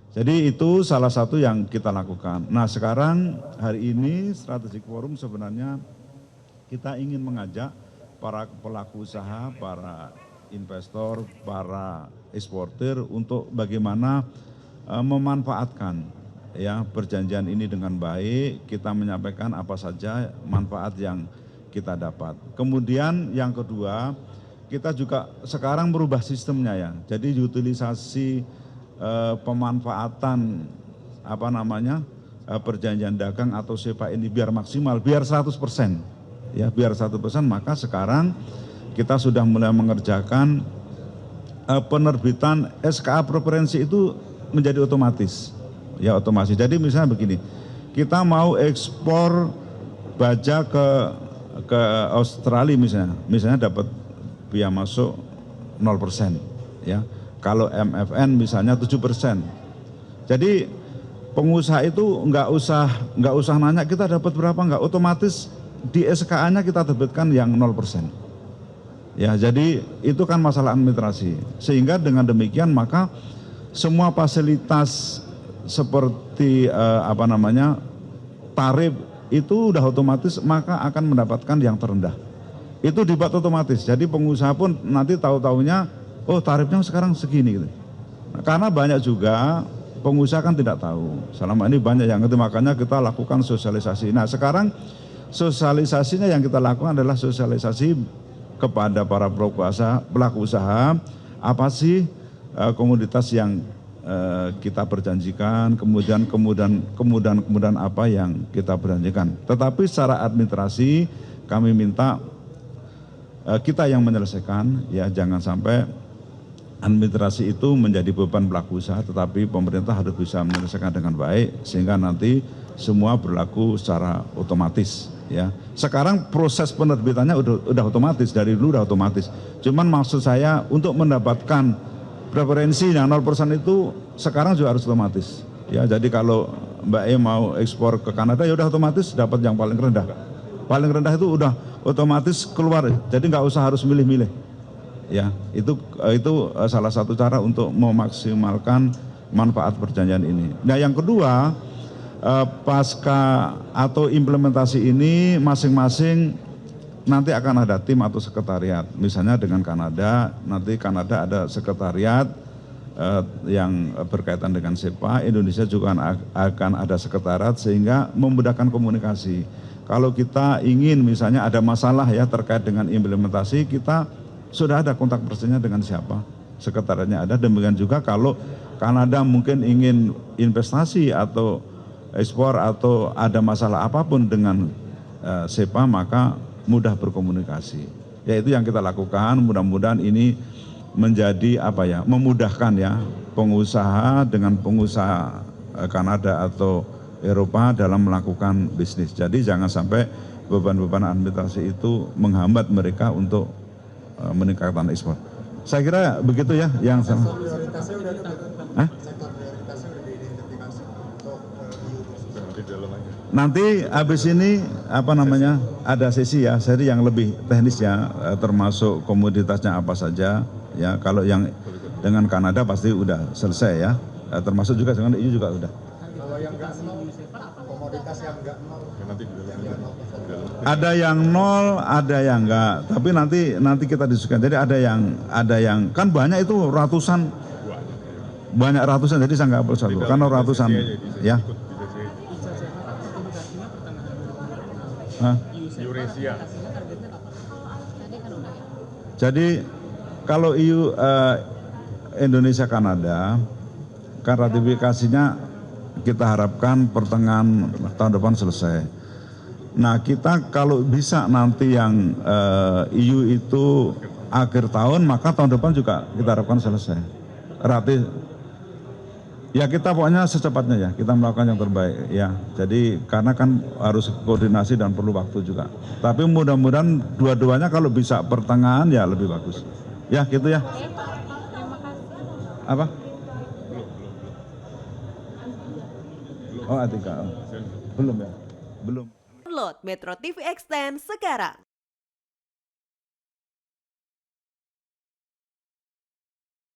Jadi itu salah satu yang kita lakukan. Nah sekarang hari ini Strategic Forum sebenarnya kita ingin mengajak para pelaku usaha, para investor, para eksportir untuk bagaimana memanfaatkan ya perjanjian ini dengan baik, kita menyampaikan apa saja manfaat yang kita dapat. Kemudian yang kedua, kita juga sekarang merubah sistemnya ya. Jadi utilisasi pemanfaatan perjanjian dagang atau SEPA ini biar maksimal, biar 100%. Ya, biar 100%, maka sekarang kita sudah mulai mengerjakan penerbitan SKA preferensi itu menjadi otomatis. Ya, otomatis. Jadi misalnya begini, kita mau ekspor baja ke Australia misalnya dapat biaya masuk 0%, ya. Kalau MFN misalnya 7%. Jadi pengusaha itu nggak usah nanya kita dapat berapa, nggak, otomatis di SKA-nya kita terbitkan yang 0%. Ya, jadi itu kan masalah administrasi. Sehingga dengan demikian maka semua fasilitas seperti tarif itu udah otomatis maka akan mendapatkan yang terendah. Itu dibuat otomatis. Jadi pengusaha pun nanti tahu-taunya oh tarifnya sekarang segini gitu. Nah, karena banyak juga pengusaha kan tidak tahu. Selama ini banyak yang ngerti, makanya kita lakukan sosialisasi. Nah, sekarang sosialisasinya yang kita lakukan adalah sosialisasi kepada para pelaku usaha, apa sih komoditas yang kita perjanjikan, kemudian apa yang kita perjanjikan. Tetapi secara administrasi kami minta kita yang menyelesaikan, ya jangan sampai administrasi itu menjadi beban pelaku usaha, tetapi pemerintah harus bisa menyelesaikan dengan baik sehingga nanti semua berlaku secara otomatis. Ya, sekarang proses penerbitannya udah otomatis, dari dulu udah otomatis. Cuman maksud saya untuk mendapatkan preferensi yang 0% itu sekarang juga harus otomatis. Ya, jadi kalau Mbak E mau ekspor ke Kanada ya udah otomatis dapat yang paling rendah. Paling rendah itu udah otomatis keluar. Jadi nggak usah harus milih-milih. Ya, itu salah satu cara untuk memaksimalkan manfaat perjanjian ini. Nah, yang kedua, pasca atau implementasi ini masing-masing nanti akan ada tim atau sekretariat. Misalnya dengan Kanada, nanti Kanada ada sekretariat yang berkaitan dengan SEPA, Indonesia juga akan ada sekretariat sehingga memudahkan komunikasi. Kalau kita ingin misalnya ada masalah ya terkait dengan implementasi, kita sudah ada kontak personnya dengan siapa, sekretariatnya ada. Demikian juga kalau Kanada mungkin ingin investasi atau ekspor atau ada masalah apapun dengan SEPA, maka mudah berkomunikasi. Ya, itu yang kita lakukan. Mudah-mudahan ini menjadi memudahkan ya pengusaha dengan pengusaha Kanada atau Eropa dalam melakukan bisnis. Jadi jangan sampai beban-beban administrasi itu menghambat mereka untuk meningkatkan ekspor. Saya kira begitu ya yang sama. Nanti habis ini ada sesi ya, seri yang lebih teknis ya, termasuk komoditasnya apa saja ya. Kalau yang dengan Kanada pasti udah selesai ya, termasuk juga dengan EU juga udah. Kalau yang enggak komoditas yang enggak nol, ada yang nol, ada yang enggak. Tapi nanti kita diskusikan. Jadi ada yang kan banyak itu ratusan, jadi saya nggak perlu satu, karena ratusan ya. Eurasia. Jadi kalau EU Indonesia Kanada kan ratifikasinya kita harapkan pertengahan tahun depan selesai. Nah, kita kalau bisa nanti yang EU itu akhir tahun, maka tahun depan juga kita harapkan selesai. Ya kita pokoknya secepatnya ya, kita melakukan yang terbaik ya. Jadi karena kan harus koordinasi dan perlu waktu juga. Tapi mudah-mudahan dua-duanya kalau bisa pertengahan ya lebih bagus. Ya gitu ya. Apa? Oh Atika, belum ya? Belum. Download Metro TV Extend sekarang.